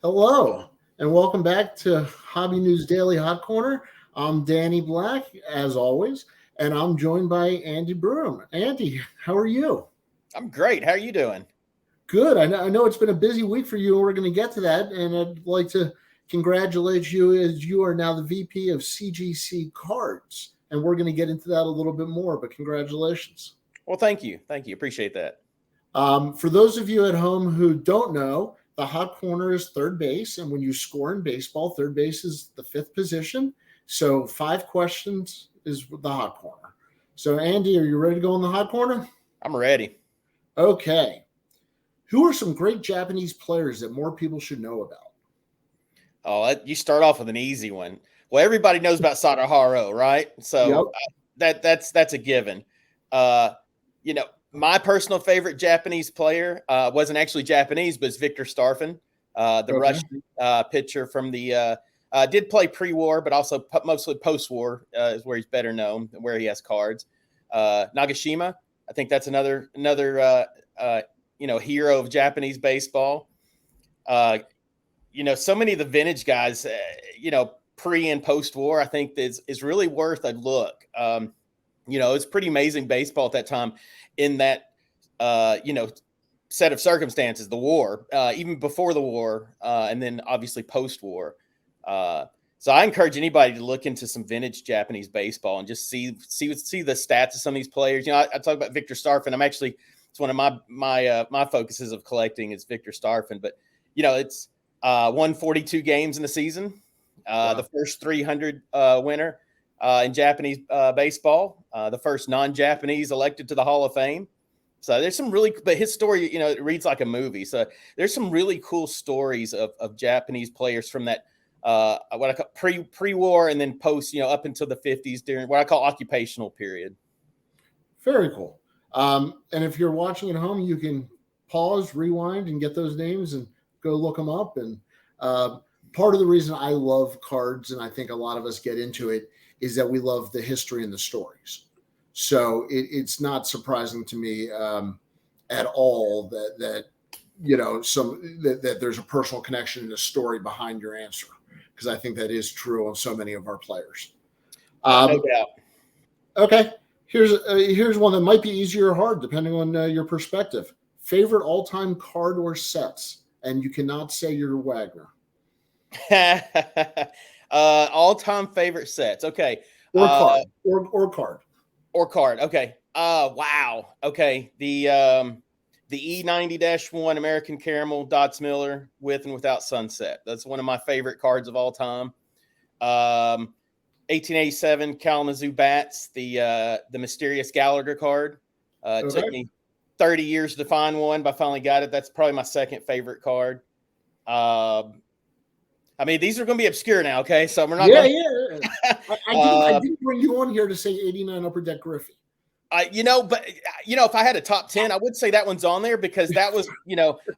Hello, and welcome back to Hobby News Daily Hot Corner. I'm Danny Black, as always, and I'm joined by Andy Broome. Andy, how are you? I'm great. How are you doing? Good. I know it's been a busy week for you, and we're going to get to that. And I'd like to congratulate you as you are now the VP of CGC Cards. And we're going to get into that a little bit more, but congratulations. Well, thank you. Thank you. Appreciate that. For those of you at home who don't know, the hot corner is third base. And when you score in baseball, third base is the fifth position. So 5 questions is the hot corner. So, Andy, are you ready to go in the hot corner? I'm ready. Okay. Who are some great Japanese players that more people should know about? Oh, you start off with an easy one. Well, everybody knows about Sadaharo, right? Yep. So that's a given. Uh, my personal favorite Japanese player wasn't actually Japanese, but it's Victor Starfin, the Okay. Russian pitcher from the did play pre-war, but also mostly post-war is where he's better known, where he has cards. Nagashima, I think that's another hero of Japanese baseball. So many of the vintage guys, pre and post war, I think is really worth a look. It's pretty amazing baseball at that time in that, set of circumstances, the war, even before the war, and then obviously post war. So I encourage anybody to look into some vintage Japanese baseball and just see the stats of some of these players. I talk about Victor Starfin. It's one of my focuses of collecting is Victor Starfin, but it's won 42 games in the season, Wow. the first 300 winner in Japanese baseball, the first non-Japanese elected to the Hall of Fame. So there's some but his story, it reads like a movie. So there's some really cool stories of Japanese players from that what I call pre-war and then post, up until the 50s during what I call occupational period. Very cool. And if you're watching at home, you can pause, rewind, and get those names and go look them up. And part of the reason I love cards, and I think a lot of us get into it, is that we love the history and the stories. So it's not surprising to me at all that there's a personal connection and a story behind your answer, because I think that is true on so many of our players. No doubt. Okay, here's one that might be easier or hard depending on your perspective. Favorite all-time card or sets, and you cannot say you're Wagner. All-time favorite sets. Okay. Or card. Or card. Or card. Okay. Wow. Okay. The E90-1 American Caramel Dots Miller with and without sunset. That's one of my favorite cards of all time. 1887 Kalamazoo Bats, the mysterious Gallagher card. It took me 30 years to find one, but I finally got it. That's probably my second favorite card. These are going to be obscure now, okay? So we're not. I didn't bring you on here to say 89 Upper Deck Griffey. If I had a top 10, I would say that one's on there because that was,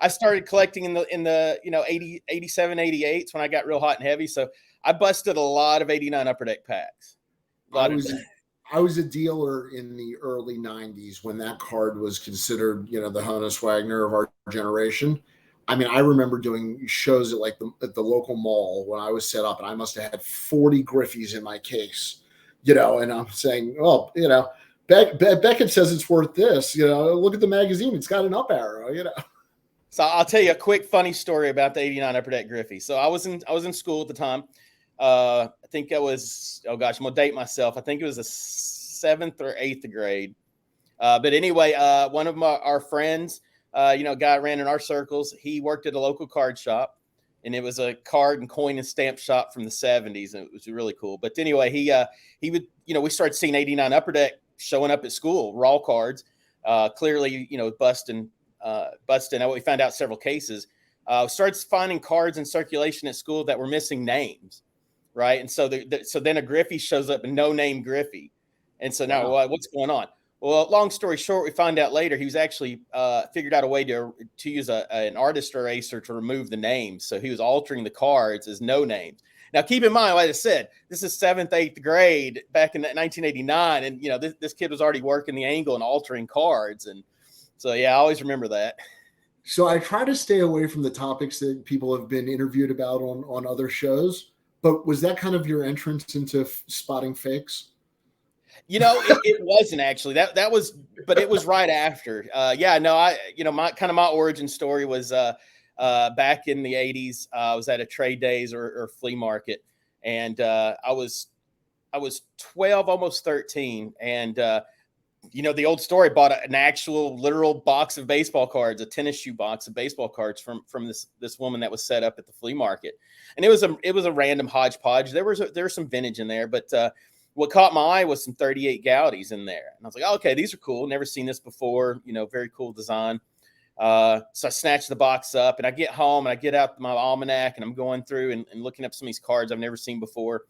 I started collecting in the 80, 87, 88s when I got real hot and heavy. So I busted a lot of 89 Upper Deck packs. I was a dealer in the early 90s when that card was considered, the Honus Wagner of our generation. I remember doing shows at the local mall when I was set up, and I must have had 40 Griffies in my case, and I'm saying, well, Beckett says it's worth this, look at the magazine. It's got an up arrow, So I'll tell you a quick funny story about the 89 Upper Deck Griffey. So I was in school at the time. I think I was, I'm going to date myself. I think it was the 7th or 8th grade. But anyway, one of our friends, a guy ran in our circles. He worked at a local card shop, and it was a card and coin and stamp shop from the 70s, and it was really cool. But anyway, he would, we started seeing 89 Upper Deck showing up at school, raw cards, clearly, busting. We found out several cases. Starts finding cards in circulation at school that were missing names, right? And so then a Griffey shows up, a no-name Griffey. And so now what's going on? Well, long story short, we find out later he was actually figured out a way to use an artist eraser to remove the names. So he was altering the cards as no names. Now, keep in mind, like I said, this is 7th, 8th grade back in 1989. And, this kid was already working the angle and altering cards. And so, yeah, I always remember that. So I try to stay away from the topics that people have been interviewed about on other shows. But was that kind of your entrance into spotting fakes? It wasn't actually that was, but it was right after. Yeah, no, my origin story was back in the '80s. I was at a trade days or flea market, and I was 12, almost 13, and the old story, bought an actual literal box of baseball cards, a tennis shoe box of baseball cards from this woman that was set up at the flea market, and it was a random hodgepodge. There was some vintage in there, but what caught my eye was some 38 Gaudies in there, and I was like, oh, okay, these are cool. Never seen this before. Very cool design. So I snatched the box up, and I get home and I get out my almanac, and I'm going through and looking up some of these cards I've never seen before.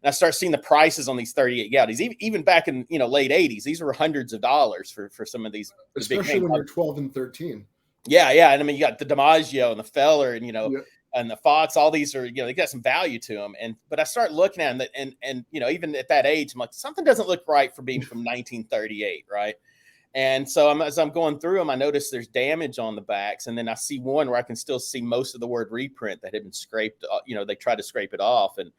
And I start seeing the prices on these 38 Gaudies. Even back in late '80s, these were hundreds of dollars for some of these, especially when you're 12 and 13. Yeah, yeah, and I mean, you got the DiMaggio and the Feller, and Yeah. and the Fox. All these are, they got some value to them. But I start looking at them, and even at that age, I'm like, something doesn't look right for being from 1938, right? And so as I'm going through them, I notice there's damage on the backs, and then I see one where I can still see most of the word reprint that had been scraped. They tried to scrape it off, and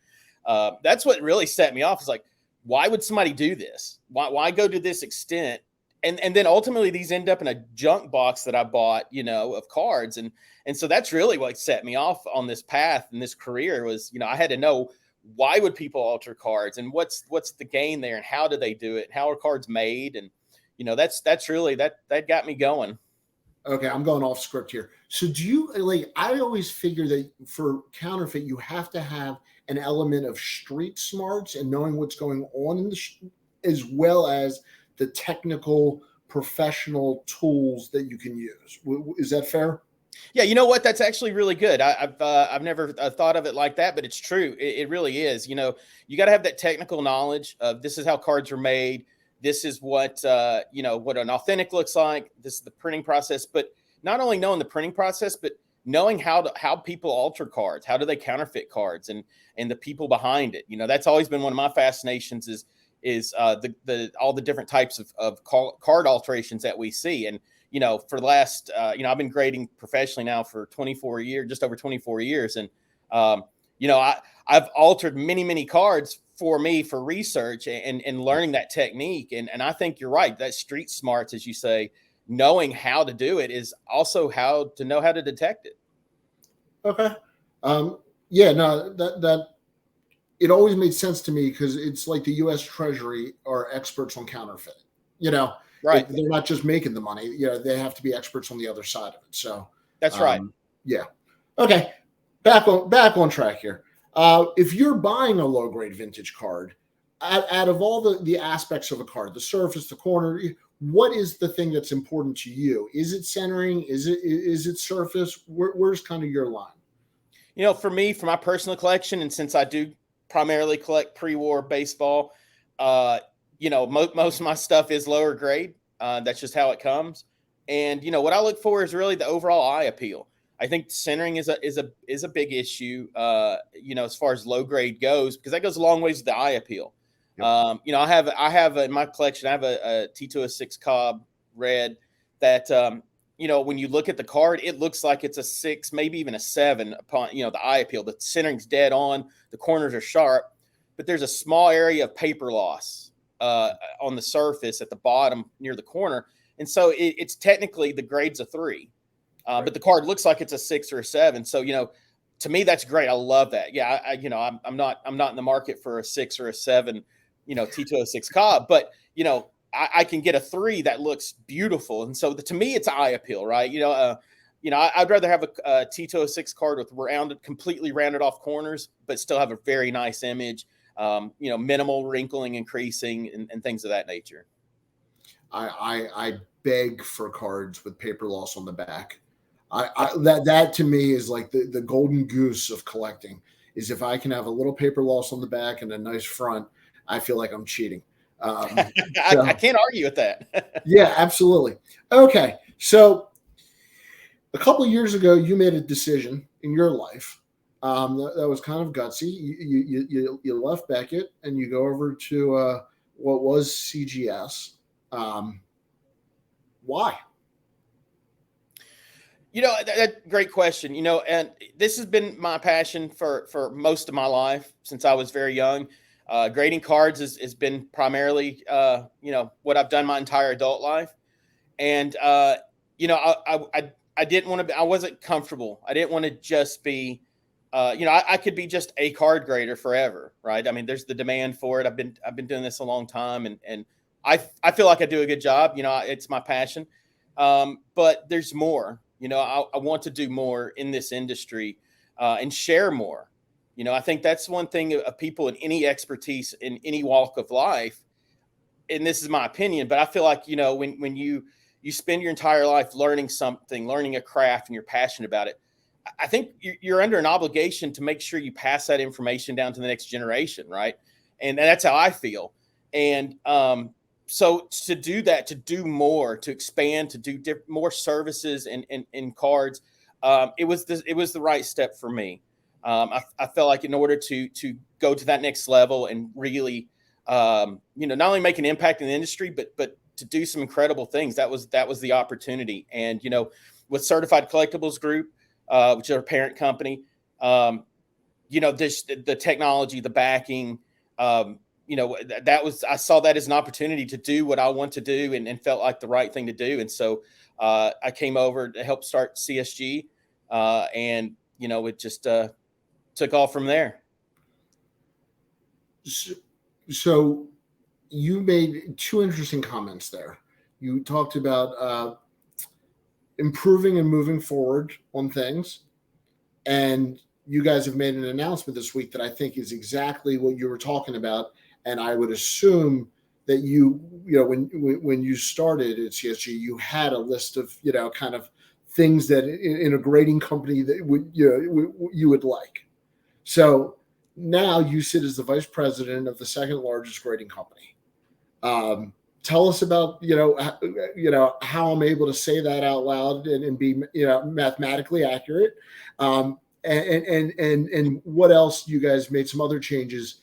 that's what really set me off. Is like, why would somebody do this? Why go to this extent? And then ultimately these end up in a junk box that I bought, of cards, and so that's really what set me off on this path and this career was, I had to know, why would people alter cards, and what's the gain there, and how do they do it, and how are cards made, and that's really that got me going. Okay, I'm going off script here. So do you I always figure that for counterfeit, you have to have an element of street smarts and knowing what's going on in as well as the technical professional tools that you can use. Is that fair? Yeah, you know what? That's actually really good. I've never thought of it like that, but it's true. It really is. You got to have that technical knowledge of, this is how cards are made. This is what what an authentic looks like. This is the printing process. But not only knowing the printing process, but knowing how people alter cards. How do they counterfeit cards, and the people behind it. That's always been one of my fascinations. Is the all the different types of card alterations that we see. And for the last I've been grading professionally now for 24 years, just over 24 years, and I've altered many cards for research and learning that technique. And I think you're right, that street smarts, as you say, knowing how to do it is also how to know how to detect it. Okay. Yeah, no, that it always made sense to me, because it's like the U.S. Treasury are experts on counterfeit. Right. They're not just making the money. They have to be experts on the other side of it. So that's right. Yeah. Okay. Back on track here. If you're buying a low grade vintage card, out of all the aspects of a card, the surface, the corner, what is the thing that's important to you? Is it centering? Is it surface? Where's kind of your line? For me, for my personal collection, and since I do primarily collect pre-war baseball, most of my stuff is lower grade. That's just how it comes. And what I look for is really the overall eye appeal. I think centering is a big issue. As far as low grade goes, because that goes a long ways with the eye appeal. Yep. I have in my collection, I have a T206 Cobb red that when you look at the card, it looks like it's a 6, maybe even a 7 upon, the eye appeal. The centering's dead on, the corners are sharp, but there's a small area of paper loss on the surface at the bottom near the corner. And so it's technically the grade's a 3, right, but the card looks like it's a 6 or a 7. So, to me, that's great. I love that. Yeah. I'm not in the market for a 6 or a 7, T206 Cobb, but, I can get a 3 that looks beautiful. And so to me, it's eye appeal, right? I'd rather have a T206 card with completely rounded off corners, but still have a very nice image, minimal wrinkling and creasing and things of that nature. I beg for cards with paper loss on the back. That to me is like the golden goose of collecting, is if I can have a little paper loss on the back and a nice front, I feel like I'm cheating. I can't argue with that. Yeah, absolutely. Okay. So a couple of years ago, you made a decision in your life that was kind of gutsy. You left Beckett and you go over to what was CGS. Why? Great question. And this has been my passion for most of my life since I was very young. Grading cards has been primarily, what I've done my entire adult life. And, I didn't want to be, I wasn't comfortable. I didn't want to just be, I could be just a card grader forever. Right. I mean, there's the demand for it. I've been doing this a long time, and I feel like I do a good job. It's my passion. But there's more. I want to do more in this industry, and share more. I think that's one thing of people in any expertise in any walk of life. And this is my opinion, but I feel like, when you spend your entire life learning something, learning a craft, and you're passionate about it, I think you're under an obligation to make sure you pass that information down to the next generation, right? And that's how I feel. And so to do that, to do more, to expand, to do more services and cards, it was the right step for me. I felt like in order to go to that next level and really, not only make an impact in the industry, but to do some incredible things, that was the opportunity. And with Certified Collectibles Group, which is our parent company, the technology, the backing, I saw that as an opportunity to do what I want to do, and felt like the right thing to do. And so I came over to help start CSG, and it just took off from there. So you made two interesting comments there. You talked about improving and moving forward on things, and you guys have made an announcement this week that I think is exactly what you were talking about. And I would assume that when you started at CSG, you had a list of kind of things that in a grading company that you would like. So now you sit as the vice president of the second largest grading company. Tell us about how I'm able to say that out loud and be mathematically accurate, and what else you guys made some other changes,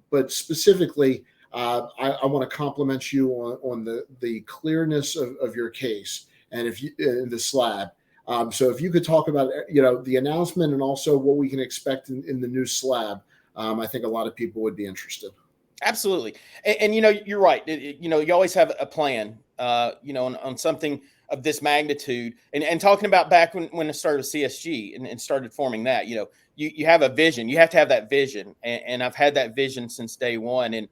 but specifically I want to compliment you on the clearness of your case, and if you in the slab. So if you could talk about the announcement and also what we can expect in the new slab, I think a lot of people would be interested. Absolutely. And you're right. You always have a plan, on something of this magnitude, and talking about back when I started with CSG and started forming that, you have a vision, you have to have that vision. And I've had that vision since day one. And,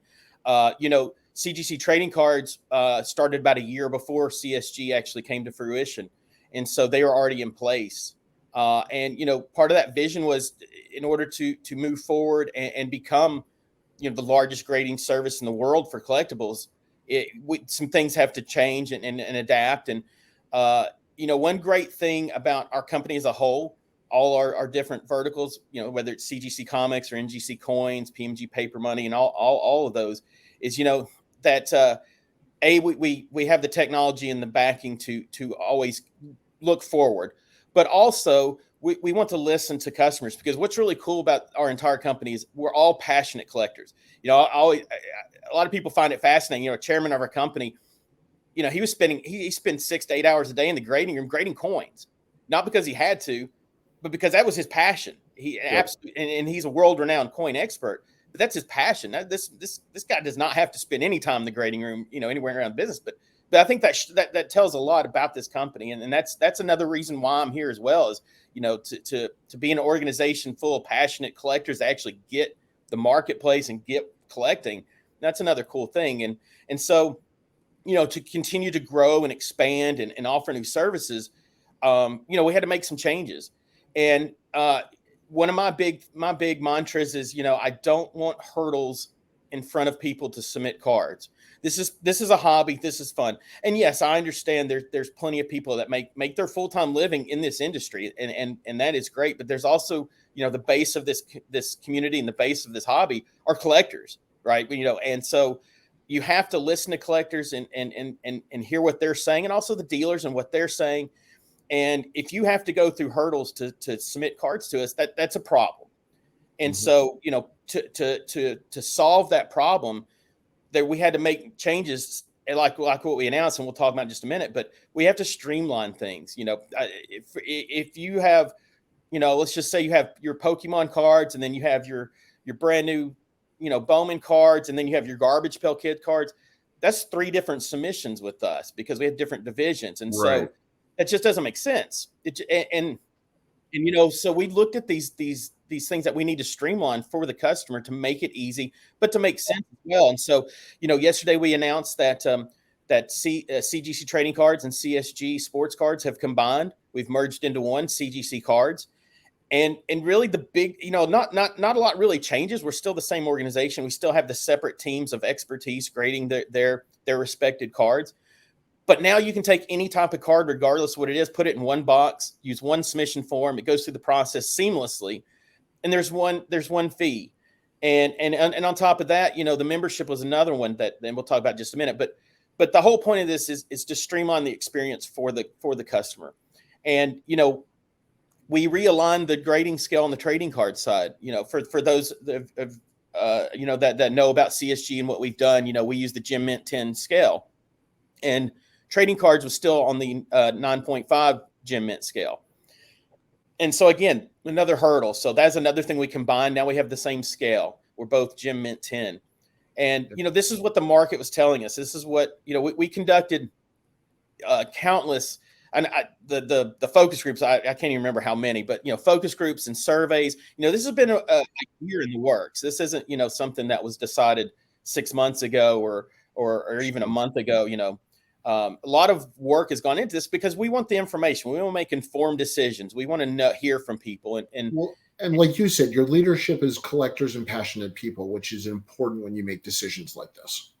CGC trading cards started about a year before CSG actually came to fruition. And so they were already in place. And, part of that vision was in order to move forward and become, the largest grading service in the world for collectibles, some things have to change and adapt. And, one great thing about our company as a whole, all our different verticals, whether it's CGC Comics or NGC Coins, PMG Paper Money, and all of those, is, that we have the technology and the backing to always look forward, but also we want to listen to customers, because what's really cool about our entire company is we're all passionate collectors. A lot of people find it fascinating. A chairman of our company, he spent 6 to 8 hours a day in the grading room grading coins, not because he had to, but because that was his passion. He absolutely, and he's a world-renowned coin expert, but that's his passion. This guy does not have to spend any time in the grading room, anywhere around business. But I think that tells a lot about this company, and that's another reason why I'm here as well, is to be an organization full of passionate collectors that actually get the marketplace and get collecting. That's another cool thing, and so to continue to grow and expand and offer new services, we had to make some changes. And one of my big mantras is, I don't want hurdles in front of people to submit cards. This is a hobby. This is fun. And yes, I understand there's plenty of people that make their full-time living in this industry, and that is great. But there's also, the base of this community and the base of this hobby are collectors, right? And so you have to listen to collectors and hear what they're saying, and also the dealers and what they're saying. And if you have to go through hurdles to submit cards to us, that's a problem. And so, to solve that problem, that we had to make changes like what we announced, and we'll talk about in just a minute, but we have to streamline things. If you have, let's just say you have your Pokemon cards, and then you have your brand new, Bowman cards, and then you have your Garbage Pail Kid cards. That's 3 different submissions with us because we have different divisions, and Right. so it just doesn't make sense. So we looked at these things that we need to streamline for the customer to make it easy, but to make sense as well. And so, yesterday we announced that CGC trading cards and CSG sports cards have combined. We've merged into one, CGC cards. And really the big, not a lot really changes. We're still the same organization. We still have the separate teams of expertise grading their respected cards. But now you can take any type of card, regardless of what it is, put it in one box, use one submission form. It goes through the process seamlessly, and there's one fee, and on top of that, the membership was another one that then we'll talk about in just a minute. But the whole point of this is to streamline the experience for the customer, and we realigned the grading scale on the trading card side. For those that know about CSG and what we've done, we use the Gem Mint 10 scale, and trading cards was still on the 9.5 Gem Mint scale. And so again, another hurdle. So that's another thing we combined. Now we have the same scale. We're both Gem Mint 10. And, this is what the market was telling us. This is what, we conducted countless, and the focus groups, I can't even remember how many, but, focus groups and surveys, this has been a year in the works. This isn't, something that was decided 6 months ago or even a month ago. A lot of work has gone into this because we want the information. We want to make informed decisions. We want to hear from people. And like you said, your leadership is collectors and passionate people, which is important when you make decisions like this.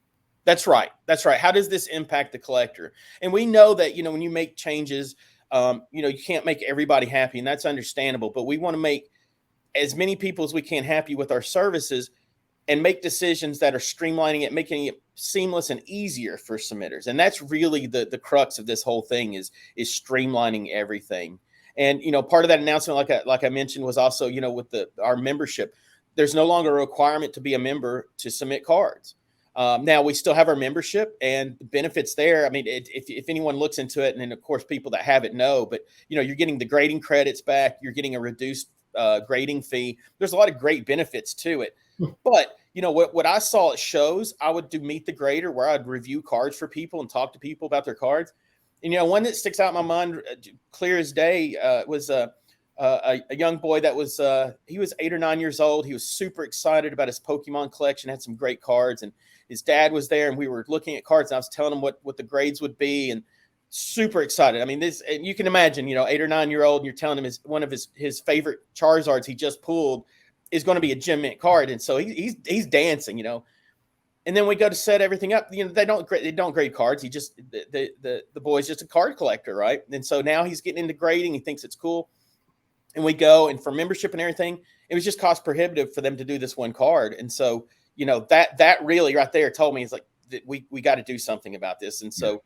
That's right. That's right. How does this impact the collector? And we know that, when you make changes, you can't make everybody happy, and that's understandable. But we want to make as many people as we can happy with our services and make decisions that are streamlining it, making it seamless and easier for submitters. And that's really the crux of this whole thing is streamlining everything. And, part of that announcement, like I mentioned, was also, with our membership, there's no longer a requirement to be a member to submit cards. Now we still have our membership and the benefits there. I mean, if anyone looks into it, and then of course people that have it know, but you're getting the grading credits back, you're getting a reduced grading fee. There's a lot of great benefits to it. But what I saw at shows, I would do Meet the Grader, where I'd review cards for people and talk to people about their cards. And one that sticks out in my mind, clear as day, was a young boy that was he was 8 or 9 years old. He was super excited about his Pokemon collection, had some great cards, and his dad was there, and we were looking at cards, and I was telling him what the grades would be, and super excited. I mean, and you can imagine, 8 or 9 year old, and you're telling him one of his favorite Charizards he just pulled is going to be a Gem Mint card, and so he's dancing, And then we go to set everything up. They don't grade cards. He just the boy's just a card collector, right? And so now he's getting into grading. He thinks it's cool, and we go, and for membership and everything, it was just cost prohibitive for them to do this one card. And so that really right there told me, it's like we got to do something about this. And so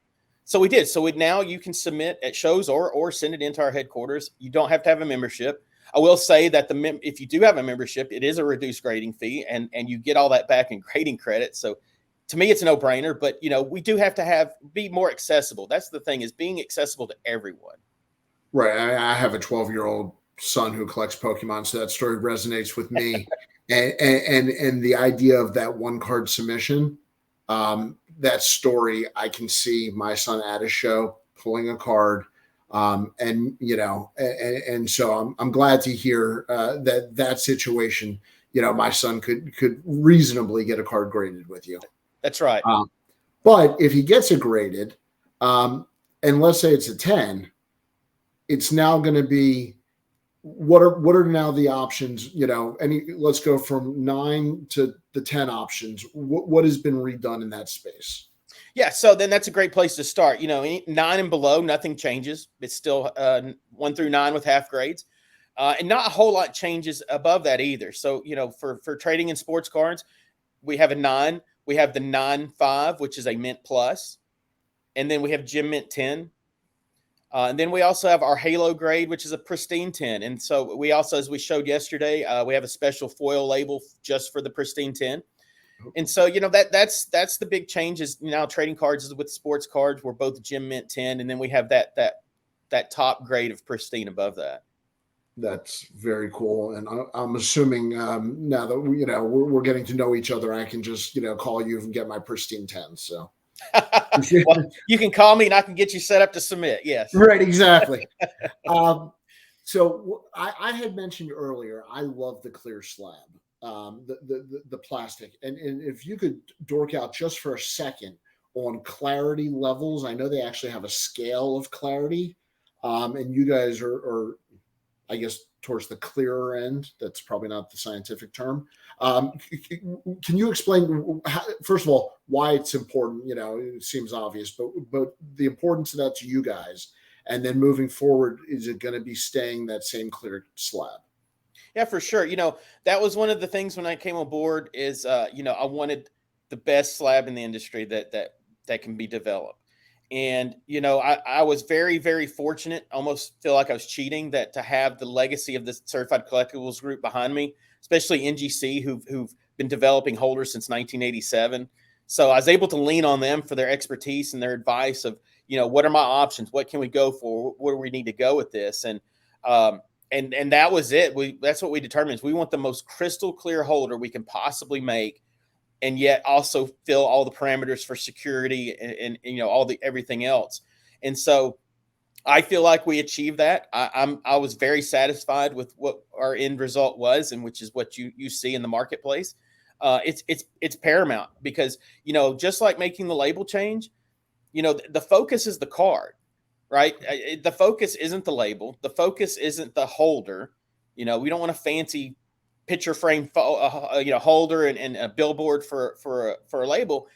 we did. So now you can submit at shows or send it into our headquarters. You don't have to have a membership. I will say that if you do have a membership, it is a reduced grading fee, and you get all that back in grading credit. So to me, it's a no-brainer. But we do have to be more accessible. That's the thing, is being accessible to everyone. Right. I have a 12-year-old son who collects Pokemon, so that story resonates with me. and the idea of that one card submission, that story, I can see my son at a show pulling a card. And so I'm glad to hear that situation, my son could reasonably get a card graded with you. That's right. But if he gets it graded, and let's say it's a 10, it's now going to be, what are now the options? Let's go from 9 to the 10 options. What has been redone in that space? Yeah, so then that's a great place to start. 9 and below, nothing changes. It's still 1 through 9 with half grades, and not a whole lot changes above that either. So for trading in sports cards, we have a 9. We have the 9.5, which is a Mint Plus, and then we have Gem Mint 10, and then we also have our Halo grade, which is a pristine 10. And so we also, as we showed yesterday, we have a special foil label just for the pristine 10. And so, that's the big change is now trading cards is with sports cards. We're both Gem Mint 10, and then we have that top grade of pristine above that. That's very cool. And I'm assuming now that we're getting to know each other, I can just call you and get my pristine 10. So Well, you can call me and I can get you set up to submit. Yes. Right, exactly. So I had mentioned earlier, I love the clear slab, the plastic, and if you could dork out just for a second on clarity levels. I know they actually have a scale of clarity, and you guys are I guess towards the clearer end. That's probably not the scientific term. Can you explain, first of all, why it's important? It seems obvious, but the importance of that to you guys, and then moving forward, is it going to be staying that same clear slab? Yeah, for sure. That was one of the things when I came on board is, I wanted the best slab in the industry that can be developed. And, I was very, very fortunate, almost feel like I was cheating that to have the legacy of the Certified Collectibles group behind me, especially NGC, who've been developing holders since 1987. So I was able to lean on them for their expertise and their advice of, what are my options? What can we go for? Where do we need to go with this? And that was it. That's what we determined is we want the most crystal clear holder we can possibly make, and yet also fill all the parameters for security and everything else. And so I feel like we achieved that. I was very satisfied with what our end result was, and which is what you see in the marketplace. It's paramount because just like making the label change, the focus is the card, right? The focus isn't the label. The focus isn't the holder. We don't want a fancy picture frame, holder and a billboard for a label.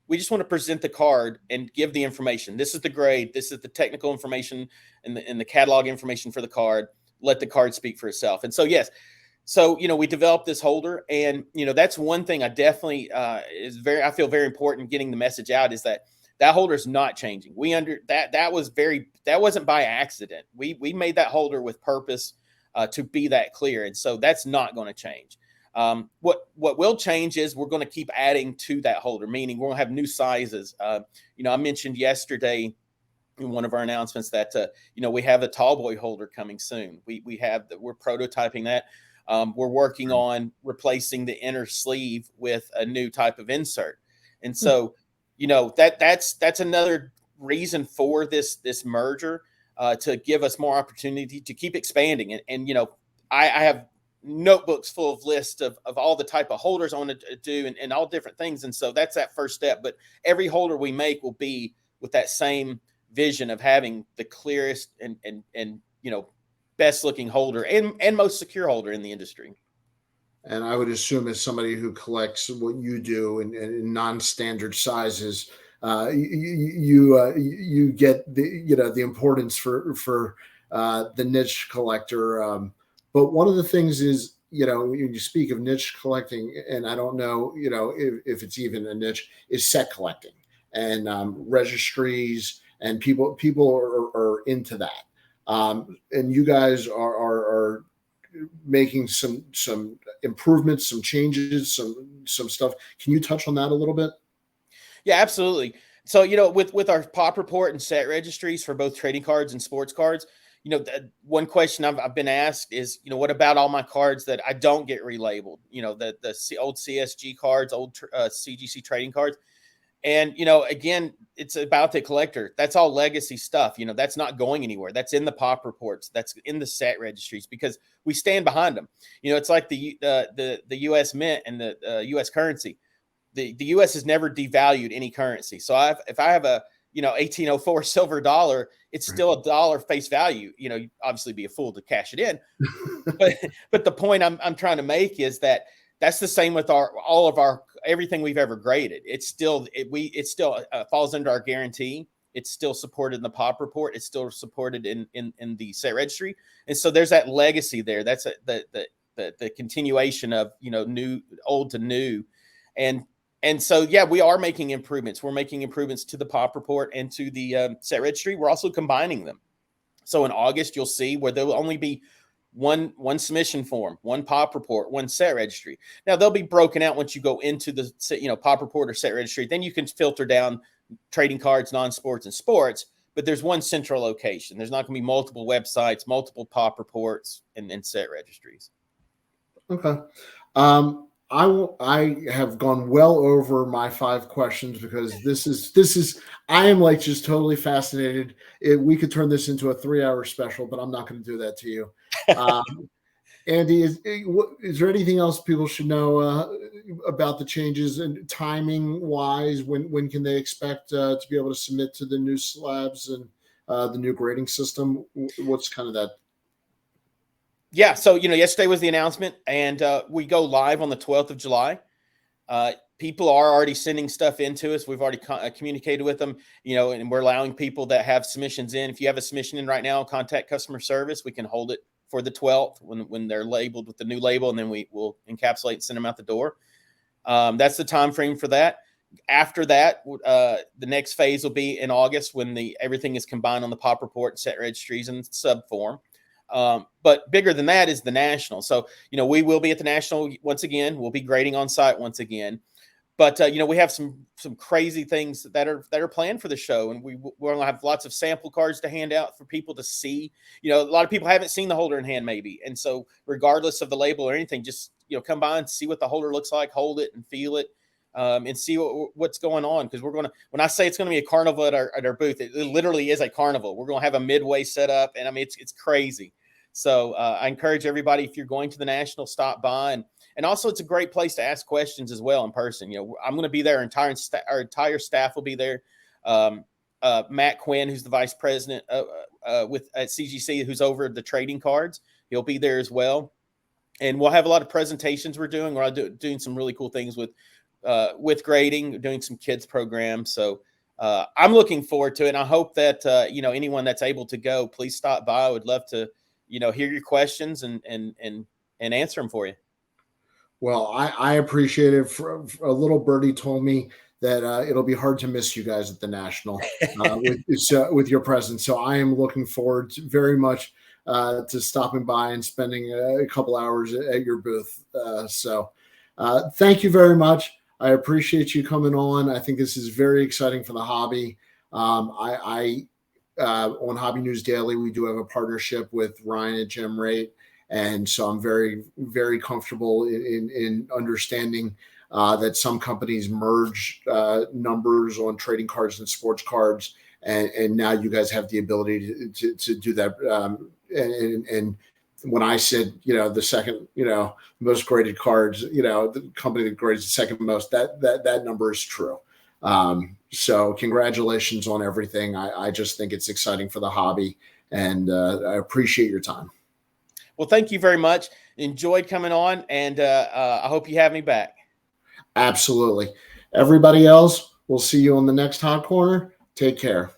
We just want to present the card and give the information. This is the grade. This is the technical information and the catalog information for the card. Let the card speak for itself. And so, yes. So, we developed this holder, and, that's one thing I definitely I feel very important getting the message out is that holder is not changing. That wasn't by accident. We made that holder with purpose to be that clear. And so that's not going to change. What will change is we're going to keep adding to that holder, meaning we're going to have new sizes. I mentioned yesterday in one of our announcements that, we have a tall boy holder coming soon. We're prototyping that. We're working on replacing the inner sleeve with a new type of insert. And so, that's another reason for this merger, to give us more opportunity to keep expanding. And I have notebooks full of lists of all the type of holders I want to do and all different things. And so that's that first step. But every holder we make will be with that same vision of having the clearest and best looking holder and most secure holder in the industry. And I would assume, as somebody who collects what you do in non-standard sizes, you get the importance for the niche collector. But one of the things is, you speak of niche collecting, and I don't know, if it's even a niche, is set collecting and registries, and people are into that. And you guys are making some improvements, some changes, some stuff. Can you touch on that a little bit? Yeah, absolutely. So, with our pop report and set registries for both trading cards and sports cards, one question I've been asked is, what about all my cards that I don't get relabeled? The old CSG cards, old CGC trading cards. And, again, it's about the collector. That's all legacy stuff. That's not going anywhere. That's in the pop reports. That's in the set registries because we stand behind them. It's like the U.S. Mint and the U.S. currency. The U.S. has never devalued any currency. So if I have a 1804 silver dollar, it's still a dollar face value. You obviously be a fool to cash it in, but the point I'm trying to make is that that's the same with all of our everything we've ever graded. It still falls under our guarantee. It's still supported in the pop report. It's still supported in the set registry, and so there's that legacy there. That's the continuation of old to new, and so, yeah, we are making improvements. We're making improvements to the pop report and to the set registry. We're also combining them. So in August, you'll see where there will only be one submission form, one pop report, one set registry. Now they'll be broken out once you go into the pop report or set registry. Then you can filter down trading cards, non-sports, and sports. But there's one central location. There's not going to be multiple websites, multiple pop reports, and set registries. Okay. I have gone well over my 5 questions because this is I am like just totally fascinated. We could turn this into a 3-hour special, but I'm not going to do that to you. Andy, is there anything else people should know about the changes and timing wise? When can they expect to be able to submit to the new slabs and the new grading system? What's kind of that? Yeah, so yesterday was the announcement, and we go live on the 12th of July. People are already sending stuff into us. We've already communicated with them, and we're allowing people that have submissions in. If you have a submission in right now, contact customer service. We can hold it for the 12th when they're labeled with the new label, and then we will encapsulate and send them out the door. That's the time frame for that. After that, the next phase will be in August when everything is combined on the pop report, set registries, and sub form. But bigger than that is the national. So, we will be at the national once again. We'll be grading on site once again. But we have some crazy things that are planned for the show, and we're going to have lots of sample cards to hand out for people to see. A lot of people haven't seen the holder in hand, maybe, and so regardless of the label or anything, just come by and see what the holder looks like, hold it and feel it, and see what's going on. Because when I say it's going to be a carnival at our booth, it literally is a carnival. We're going to have a midway set up, and I mean it's crazy. So I encourage everybody, if you're going to the national, stop by. And also, it's a great place to ask questions as well in person. I'm going to be there. Our entire staff will be there. Matt Quinn, who's the vice president at CGC, who's over the trading cards, he'll be there as well. And we'll have a lot of presentations we're doing. We're doing some really cool things with grading, doing some kids programs. So I'm looking forward to it. And I hope that anyone that's able to go, please stop by. I would love to hear your questions and answer them for you. Well, I appreciate it. A little birdie told me that it'll be hard to miss you guys at the national with your presence. So I am looking forward very much to stopping by and spending a couple hours at your booth. So thank you very much. I appreciate you coming on. I think this is very exciting for the hobby. On Hobby News Daily, we do have a partnership with Ryan at Gem Rate. And so I'm very, very comfortable in understanding that some companies merge numbers on trading cards and sports cards. And now you guys have the ability to do that. And when I said, the second, most graded cards, the company that grades the second most, that number is true. So congratulations on everything. I just think it's exciting for the hobby, and I appreciate your time. Well, thank you very much. Enjoyed coming on, and I hope you have me back. Absolutely. Everybody else, we'll see you on the next Hot Corner. Take care.